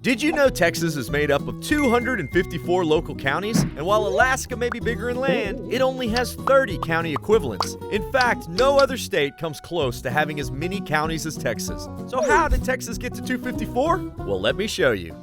Did you know Texas is made up of 254 local counties? And while Alaska may be bigger in land, it only has 30 county equivalents. In fact, no other state comes close to having as many counties as Texas. So how did Texas get to 254? Well, let me show you.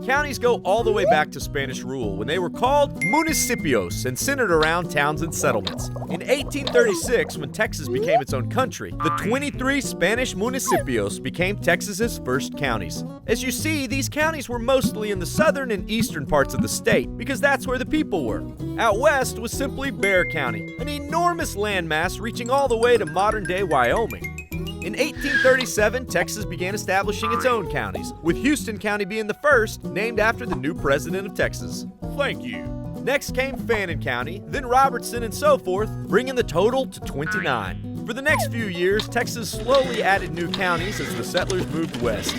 Counties go all the way back to Spanish rule when they were called municipios and centered around towns and settlements. In 1836, when Texas became its own country, the 23 Spanish municipios became Texas's first counties. As you see, these counties were mostly in the southern and eastern parts of the state because that's where the people were. Out west was simply Bexar County, an enormous landmass reaching all the way to modern-day Wyoming. In 1837, Texas began establishing its own counties, with Houston County being the first, named after the new president of Texas. Thank you. Next came Fannin County, then Robertson, and so forth, bringing the total to 29. For the next few years, Texas slowly added new counties as the settlers moved west.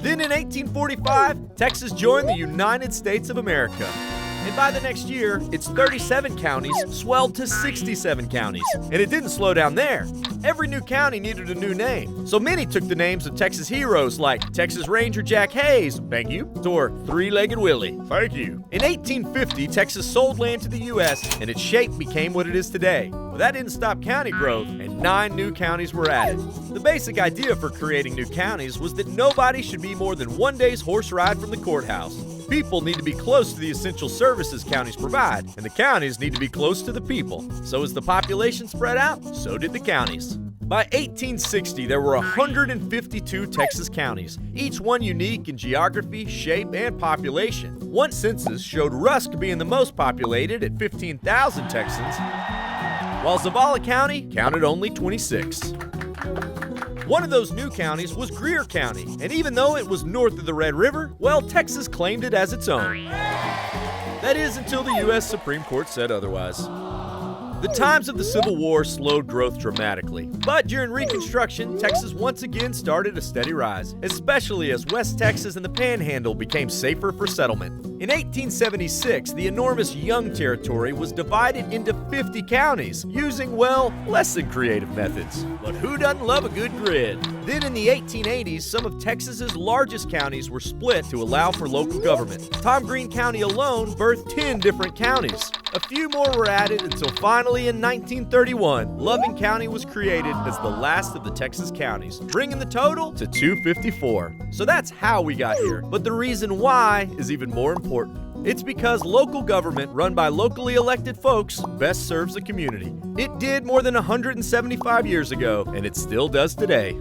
Then in 1845, Texas joined the United States of America. And by the next year, its 37 counties swelled to 67 counties. And it didn't slow down there. Every new county needed a new name, so many took the names of Texas heroes like Texas Ranger Jack Hayes, thank you, or Three-Legged Willie, thank you. In 1850, Texas sold land to the U.S., and its shape became what it is today. But that didn't stop county growth, and 9 new counties were added. The basic idea for creating new counties was that nobody should be more than one day's horse ride from the courthouse. People need to be close to the essential services counties provide, and the counties need to be close to the people. So as the population spread out, so did the counties. By 1860, there were 152 Texas counties, each one unique in geography, shape, and population. One census showed Rusk being the most populated at 15,000 Texans, while Zavala County counted only 26. One of those new counties was Greer County, and even though it was north of the Red River, well, Texas claimed it as its own. That is, until the U.S. Supreme Court said otherwise. The times of the Civil War slowed growth dramatically, but during Reconstruction, Texas once again started a steady rise, especially as West Texas and the Panhandle became safer for settlement. In 1876, the enormous Young Territory was divided into 50 counties, using, well, less than creative methods. But who doesn't love a good grid? Then in the 1880s, some of Texas's largest counties were split to allow for local government. Tom Green County alone birthed 10 different counties. A few more were added until finally in 1931, Loving County was created as the last of the Texas counties, bringing the total to 254. So that's how we got here, but the reason why is even more important. It's because local government run by locally elected folks best serves the community. It did more than 175 years ago, and it still does today.